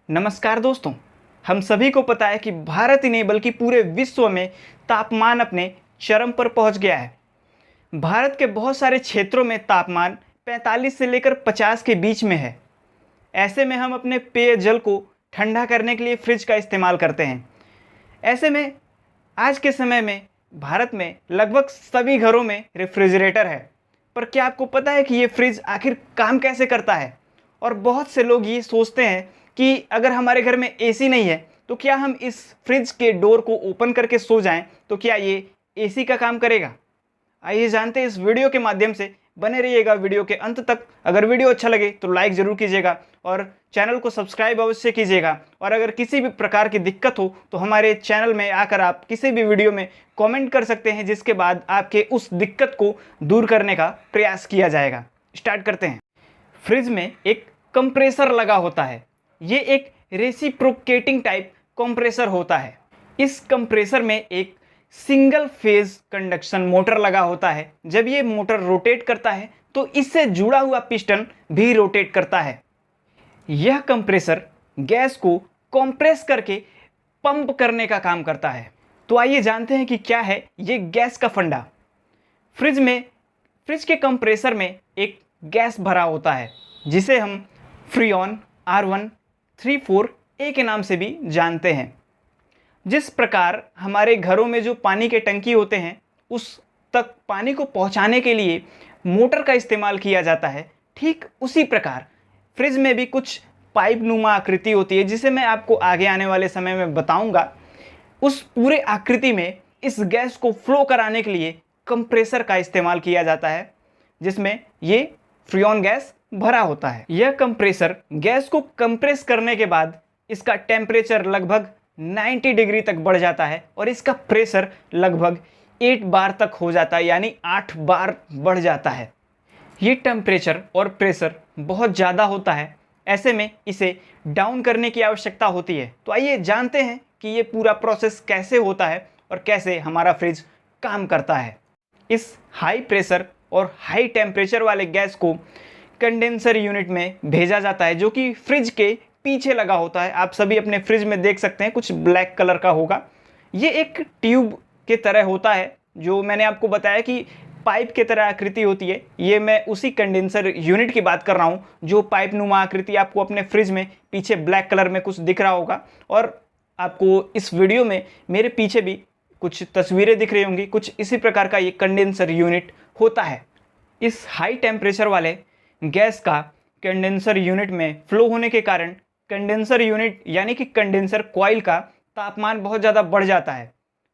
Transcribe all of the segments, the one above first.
नमस्कार दोस्तों। हम सभी को पता है कि भारत ही नहीं बल्कि पूरे विश्व में तापमान अपने चरम पर पहुंच गया है। भारत के बहुत सारे क्षेत्रों में तापमान 45 से लेकर 50 के बीच में है। ऐसे में हम अपने पेयजल को ठंडा करने के लिए फ्रिज का इस्तेमाल करते हैं। ऐसे में आज के समय में भारत में लगभग सभी घरों में रेफ्रिजरेटर है। पर क्या आपको पता है कि ये फ्रिज आखिर काम कैसे करता है? और बहुत से लोग ये सोचते हैं कि अगर हमारे घर में एसी नहीं है तो क्या हम इस फ्रिज के डोर को ओपन करके सो जाएं तो क्या ये एसी का काम करेगा? आइए जानते हैं इस वीडियो के माध्यम से। बने रहिएगा वीडियो के अंत तक। अगर वीडियो अच्छा लगे तो लाइक ज़रूर कीजिएगा और चैनल को सब्सक्राइब अवश्य कीजिएगा। और अगर किसी भी प्रकार की दिक्कत हो तो हमारे चैनल में आकर आप किसी भी वीडियो में कमेंट कर सकते हैं, जिसके बाद आपके उस दिक्कत को दूर करने का प्रयास किया जाएगा। स्टार्ट करते हैं। फ्रिज में एक कंप्रेसर लगा होता है। ये एक रेसिप्रोकेटिंग टाइप कंप्रेसर होता है। इस कंप्रेसर में एक सिंगल फेज कंडक्शन मोटर लगा होता है। जब ये मोटर रोटेट करता है तो इससे जुड़ा हुआ पिस्टन भी रोटेट करता है। यह कंप्रेसर गैस को कंप्रेस करके पंप करने का काम करता है। तो आइए जानते हैं कि क्या है ये गैस का फंडा। फ्रिज के कंप्रेसर में एक गैस भरा होता है जिसे हम फ्रीऑन R134a के नाम से भी जानते हैं। जिस प्रकार हमारे घरों में जो पानी के टंकी होते हैं उस तक पानी को पहुंचाने के लिए मोटर का इस्तेमाल किया जाता है, ठीक उसी प्रकार फ्रिज में भी कुछ पाइप नुमा आकृति होती है, जिसे मैं आपको आगे आने वाले समय में बताऊंगा। उस पूरे आकृति में इस गैस को फ्लो कराने के लिए कंप्रेसर का इस्तेमाल किया जाता है, जिसमें ये फ्रीऑन गैस भरा होता है। यह कंप्रेसर गैस को कंप्रेस करने के बाद इसका टेम्परेचर लगभग 90 डिग्री तक बढ़ जाता है और इसका प्रेशर लगभग 8 बार तक हो जाता है, यानी 8 बार बढ़ जाता है। ये टेम्परेचर और प्रेशर बहुत ज़्यादा होता है। ऐसे में इसे डाउन करने की आवश्यकता होती है। तो आइए जानते हैं कि ये पूरा प्रोसेस कैसे होता है और कैसे हमारा फ्रिज काम करता है। इस हाई प्रेशर और हाई टेम्परेचर वाले गैस को कंडेंसर यूनिट में भेजा जाता है, जो कि फ्रिज के पीछे लगा होता है। आप सभी अपने फ्रिज में देख सकते हैं, कुछ ब्लैक कलर का होगा। ये एक ट्यूब के तरह होता है, जो मैंने आपको बताया कि पाइप के तरह आकृति होती है। ये मैं उसी कंडेंसर यूनिट की बात कर रहा हूँ, जो पाइप नुमा आकृति आपको अपने फ्रिज में पीछे ब्लैक कलर में कुछ दिख रहा होगा। और आपको इस वीडियो में मेरे पीछे भी कुछ तस्वीरें दिख रही होंगी। कुछ इसी प्रकार का ये कंडेंसर यूनिट होता है। इस हाई टेम्परेचर वाले गैस का कंडेंसर यूनिट में फ्लो होने के कारण कंडेंसर यूनिट यानी कि कंडेंसर कॉइल का तापमान बहुत ज़्यादा बढ़ जाता है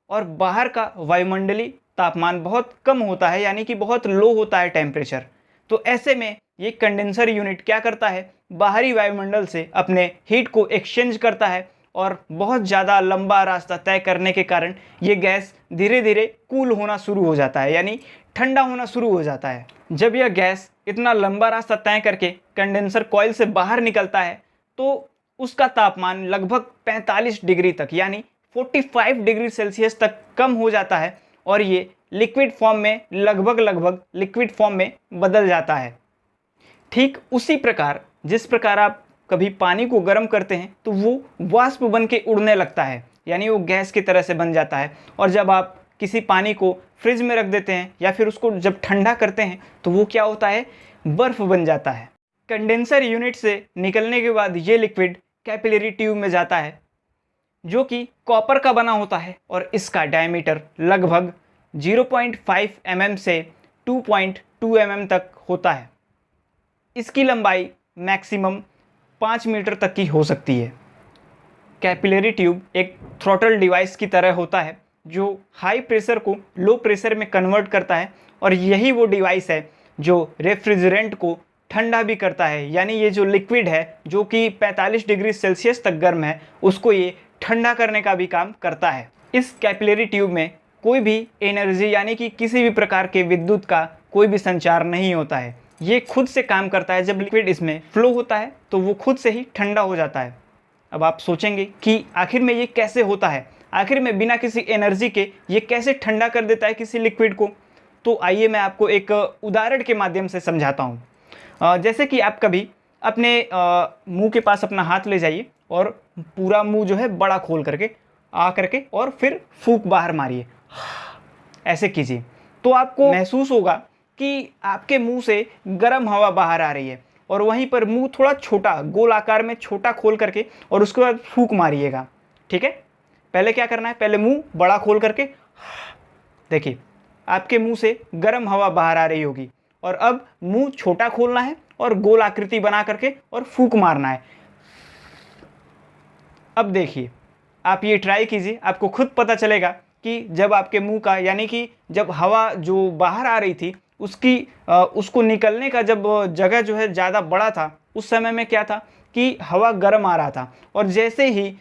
और बाहर का वायुमंडलीय तापमान बहुत कम होता है, यानी कि बहुत लो होता है टेम्परेचर। तो ऐसे में ये कंडेंसर यूनिट क्या करता है, बाहरी वायुमंडल से अपने हीट को एक्सचेंज करता है और बहुत ज़्यादा लंबा रास्ता तय करने के कारण ये गैस धीरे धीरे कूल होना शुरू हो जाता है, यानी ठंडा होना शुरू हो जाता है। जब यह गैस इतना लंबा रास्ता तय करके कंडेंसर कॉइल से बाहर निकलता है तो उसका तापमान लगभग 45 डिग्री तक यानी 45 डिग्री सेल्सियस तक कम हो जाता है और ये लिक्विड फॉर्म में लगभग लिक्विड फॉर्म में बदल जाता है। ठीक उसी प्रकार जिस प्रकार आप कभी पानी को गर्म करते हैं तो वो वाष्प बन के उड़ने लगता है, यानी वो गैस की तरह से बन जाता है। और जब आप किसी पानी को फ्रिज में रख देते हैं या फिर उसको जब ठंडा करते हैं तो वो क्या होता है, बर्फ़ बन जाता है। कंडेंसर यूनिट से निकलने के बाद ये लिक्विड कैपिलरी ट्यूब में जाता है, जो कि कॉपर का बना होता है और इसका डायमीटर लगभग 0.5 mm से 2.2 mm तक होता है। इसकी लंबाई मैक्सिमम 5 मीटर तक की हो सकती है। कैपिलरी ट्यूब एक थ्रॉटल डिवाइस की तरह होता है जो हाई प्रेशर को लो प्रेशर में कन्वर्ट करता है, और यही वो डिवाइस है जो रेफ्रिजरेंट को ठंडा भी करता है, यानी ये जो लिक्विड है जो कि 45 डिग्री सेल्सियस तक गर्म है, उसको ये ठंडा करने का भी काम करता है। इस कैपिलरी ट्यूब में कोई भी एनर्जी यानी कि किसी भी प्रकार के विद्युत का कोई भी संचार नहीं होता है। ये खुद से काम करता है। जब लिक्विड इसमें फ्लो होता है तो वो खुद से ही ठंडा हो जाता है। अब आप सोचेंगे कि आखिर में ये कैसे होता है, आखिर में बिना किसी एनर्जी के ये कैसे ठंडा कर देता है किसी लिक्विड को। तो आइए मैं आपको एक उदाहरण के माध्यम से समझाता हूँ। जैसे कि आप कभी अपने मुंह के पास अपना हाथ ले जाइए और पूरा मुंह जो है बड़ा खोल करके आ करके और फिर फूंक बाहर मारिए, ऐसे कीजिए। तो आपको महसूस होगा कि आपके मुंह से गर्म हवा बाहर आ रही है और वहीं पर मुंह थोड़ा छोटा, गोल आकार में छोटा खोल करके और उसके बाद फूंक मारिएगा। ठीक है, पहले क्या करना है, पहले मुंह बड़ा खोल करके देखिए आपके मुंह से गर्म हवा बाहर आ रही होगी, और अब मुंह छोटा खोलना है और गोल आकृति बना करके और फूंक मारना है। अब देखिए आप ये ट्राई कीजिए, आपको खुद पता चलेगा कि जब आपके मुंह का, यानी कि जब हवा जो बाहर आ रही थी उसको निकलने का जब जगह जो है ज़्यादा बड़ा था, उस समय में क्या था कि हवा गर्म आ रहा था, और जैसे ही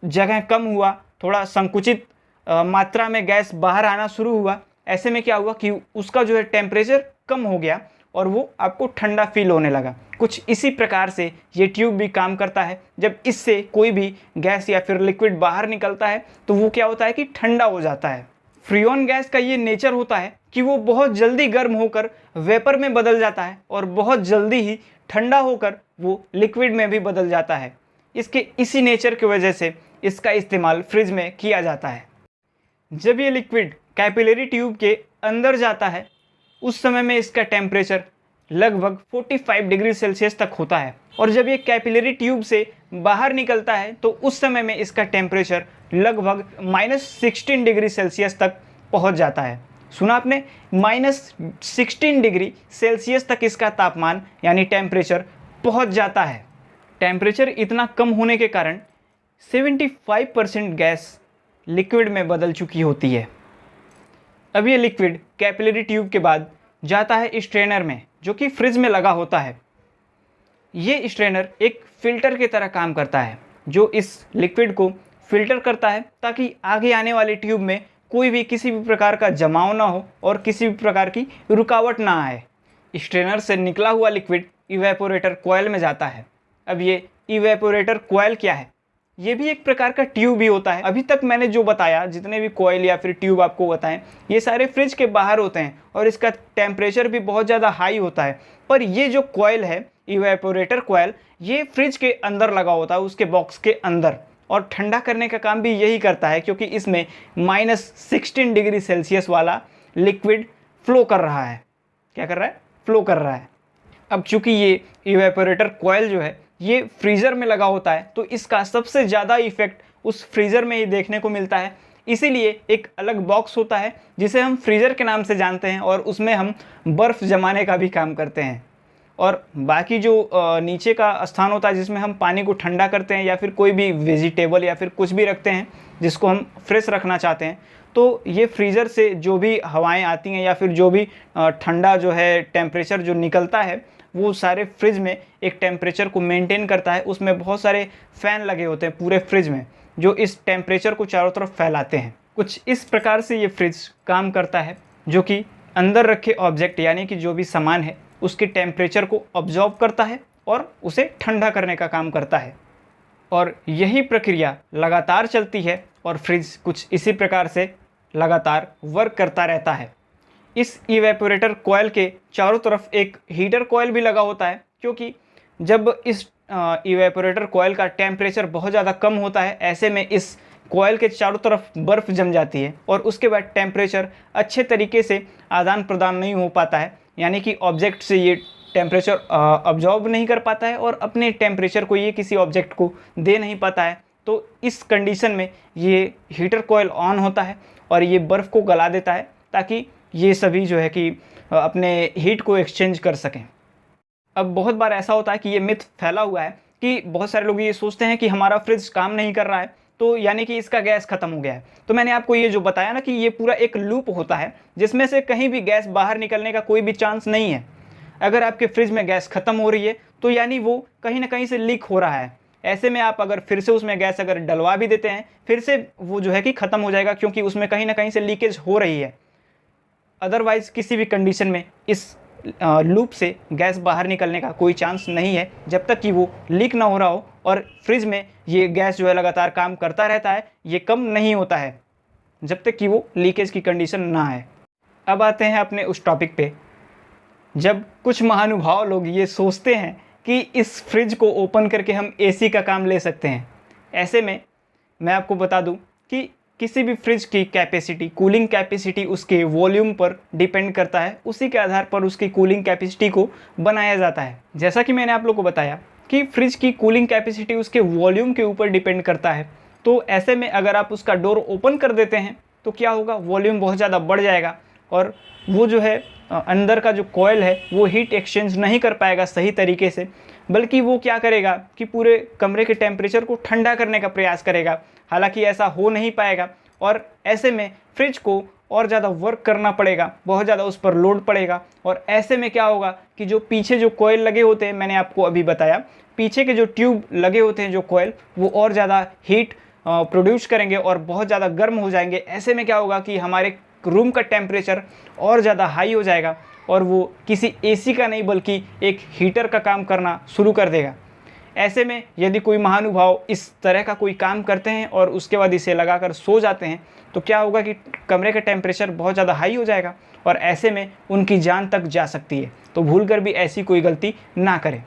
जगह कम हुआ, थोड़ा संकुचित मात्रा में गैस बाहर आना शुरू हुआ, ऐसे में क्या हुआ कि उसका जो है टेम्परेचर कम हो गया और वो आपको ठंडा फील होने लगा। कुछ इसी प्रकार से ये ट्यूब भी काम करता है। जब इससे कोई भी गैस या फिर लिक्विड बाहर निकलता है तो वो क्या होता है कि ठंडा हो जाता है। फ्रीऑन गैस का ये नेचर होता है कि वो बहुत जल्दी गर्म होकर वेपर में बदल जाता है और बहुत जल्दी ही ठंडा होकर वो लिक्विड में भी बदल जाता है। इसके इसी नेचर की वजह से इसका इस्तेमाल फ्रिज में किया जाता है। जब ये लिक्विड कैपिलरी ट्यूब के अंदर जाता है उस समय में इसका टेम्परेचर लगभग 45 डिग्री सेल्सियस तक होता है, और जब ये कैपिलरी ट्यूब से बाहर निकलता है तो उस समय में इसका टेम्परेचर लगभग -16 डिग्री सेल्सियस तक पहुंच जाता है। सुना आपने, -16 डिग्री सेल्सियस तक इसका तापमान यानी टेम्परेचर पहुंच जाता है। टेम्परेचर इतना कम होने के कारण 75% गैस लिक्विड में बदल चुकी होती है। अब ये लिक्विड कैपिलरी ट्यूब के बाद जाता है स्ट्रेनर में, जो कि फ्रिज में लगा होता है। ये स्ट्रेनर एक फ़िल्टर की तरह काम करता है, जो इस लिक्विड को फ़िल्टर करता है ताकि आगे आने वाले ट्यूब में कोई भी किसी भी प्रकार का जमाव ना हो और किसी भी प्रकार की रुकावट ना आए। स्ट्रेनर से निकला हुआ लिक्विड इवेपोरेटर कॉइल में जाता है। अब ये इवेपोरेटर कॉइल क्या है? ये भी एक प्रकार का ट्यूब ही होता है। अभी तक मैंने जो बताया, जितने भी कॉइल या फिर ट्यूब आपको बताएं, ये सारे फ्रिज के बाहर होते हैं और इसका टेम्परेचर भी बहुत ज़्यादा हाई होता है। पर ये जो कॉइल है, इवेपोरेटर कॉइल, ये फ्रिज के अंदर लगा होता है, उसके बॉक्स के अंदर, और ठंडा करने का काम भी यही करता है, क्योंकि इसमें -16 डिग्री सेल्सियस वाला लिक्विड फ्लो कर रहा है। क्या कर रहा है? फ्लो कर रहा है। अब चूंकि ये इवेपोरेटर कॉइल जो है ये फ्रीज़र में लगा होता है, तो इसका सबसे ज़्यादा इफेक्ट उस फ्रीज़र में ही देखने को मिलता है। इसीलिए एक अलग बॉक्स होता है जिसे हम फ्रीज़र के नाम से जानते हैं, और उसमें हम बर्फ़ जमाने का भी काम करते हैं। और बाकी जो नीचे का स्थान होता है जिसमें हम पानी को ठंडा करते हैं या फिर कोई भी वेजिटेबल या फिर कुछ भी रखते हैं जिसको हम फ्रेश रखना चाहते हैं, तो ये फ्रीज़र से जो भी हवाएं आती हैं या फिर जो भी ठंडा जो है टेम्परेचर जो निकलता है, वो सारे फ्रिज में एक टेम्परेचर को मेंटेन करता है। उसमें बहुत सारे फ़ैन लगे होते हैं पूरे फ्रिज में, जो इस टेम्परेचर को चारों तरफ फैलाते हैं। कुछ इस प्रकार से ये फ्रिज काम करता है, जो कि अंदर रखे ऑब्जेक्ट यानी कि जो भी सामान है उसके टेम्परेचर को ऑब्जॉर्व करता है और उसे ठंडा करने का काम करता है। और यही प्रक्रिया लगातार चलती है और फ्रिज कुछ इसी प्रकार से लगातार वर्क करता रहता है। इस इवेपोरेटर कॉइल के चारों तरफ एक हीटर कॉइल भी लगा होता है, क्योंकि जब इस इवेपोरेटर कॉइल का टेम्परेचर बहुत ज़्यादा कम होता है, ऐसे में इस कॉइल के चारों तरफ बर्फ़ जम जाती है और उसके बाद टेम्परेचर अच्छे तरीके से आदान प्रदान नहीं हो पाता है, यानी कि ऑब्जेक्ट से ये टेम्परेचर ऑब्जॉर्व नहीं कर पाता है और अपने टेम्परेचर को ये किसी ऑब्जेक्ट को दे नहीं पाता है। तो इस कंडीशन में ये हीटर कॉइल ऑन होता है और ये बर्फ़ को गला देता है, ताकि ये सभी जो है कि अपने हीट को एक्सचेंज कर सकें। अब बहुत बार ऐसा होता है कि ये मिथ फैला हुआ है कि बहुत सारे लोग ये सोचते हैं कि हमारा फ्रिज काम नहीं कर रहा है, तो यानी कि इसका गैस ख़त्म हो गया है। तो मैंने आपको ये जो बताया ना कि ये पूरा एक लूप होता है जिसमें से कहीं भी गैस बाहर निकलने का कोई भी चांस नहीं है। अगर आपके फ्रिज में गैस ख़त्म हो रही है तो यानी वो कहीं ना कहीं से लीक हो रहा है। ऐसे में आप अगर फिर से उसमें गैस अगर डलवा भी देते हैं, फिर से वो जो है कि ख़त्म हो जाएगा, क्योंकि उसमें कहीं ना कहीं से लीकेज हो रही है। अदरवाइज़ किसी भी कंडीशन में इस लूप से गैस बाहर निकलने का कोई चांस नहीं है, जब तक कि वो लीक ना हो रहा हो और फ्रिज में ये गैस जो है लगातार काम करता रहता है। ये कम नहीं होता है जब तक कि वो लीकेज की कंडीशन ना आए। अब आते हैं अपने उस टॉपिक पे, जब कुछ महानुभाव लोग ये सोचते हैं कि इस फ्रिज को ओपन करके हम एसी का काम ले सकते हैं। ऐसे में मैं आपको बता दूं कि किसी भी फ्रिज की कैपेसिटी, कूलिंग कैपेसिटी उसके वॉल्यूम पर डिपेंड करता है। उसी के आधार पर उसकी कूलिंग कैपेसिटी को बनाया जाता है। जैसा कि मैंने आप लोग को बताया कि फ्रिज की कूलिंग कैपेसिटी उसके वॉल्यूम के ऊपर डिपेंड करता है। तो ऐसे में अगर आप उसका डोर ओपन कर देते हैं तो क्या होगा, वॉल्यूम बहुत ज़्यादा बढ़ जाएगा और वो जो है अंदर का जो कॉइल है वो हीट एक्सचेंज नहीं कर पाएगा सही तरीके से, बल्कि वो क्या करेगा कि पूरे कमरे के टेम्परेचर को ठंडा करने का प्रयास करेगा। हालांकि ऐसा हो नहीं पाएगा और ऐसे में फ्रिज को और ज़्यादा वर्क करना पड़ेगा, बहुत ज़्यादा उस पर लोड पड़ेगा। और ऐसे में क्या होगा कि जो पीछे जो कॉइल लगे होते हैं, मैंने आपको अभी बताया, पीछे के जो ट्यूब लगे होते हैं जो कॉइल, वो और ज़्यादा हीट प्रोड्यूस करेंगे और बहुत ज़्यादा गर्म हो जाएंगे। ऐसे में क्या होगा कि हमारे रूम का टेम्परेचर और ज़्यादा हाई हो जाएगा और वो किसी एसी का नहीं बल्कि एक हीटर का काम करना शुरू कर देगा। ऐसे में यदि कोई महानुभाव इस तरह का कोई काम करते हैं और उसके बाद इसे लगाकर सो जाते हैं तो क्या होगा कि कमरे का टेम्परेचर बहुत ज़्यादा हाई हो जाएगा और ऐसे में उनकी जान तक जा सकती है। तो भूलकर भी ऐसी कोई गलती ना करें।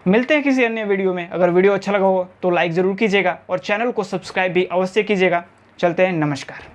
मिलते हैं किसी अन्य वीडियो में। अगर वीडियो अच्छा लगा हो तो लाइक ज़रूर कीजिएगा और चैनल को सब्सक्राइब भी अवश्य कीजिएगा। चलते हैं, नमस्कार।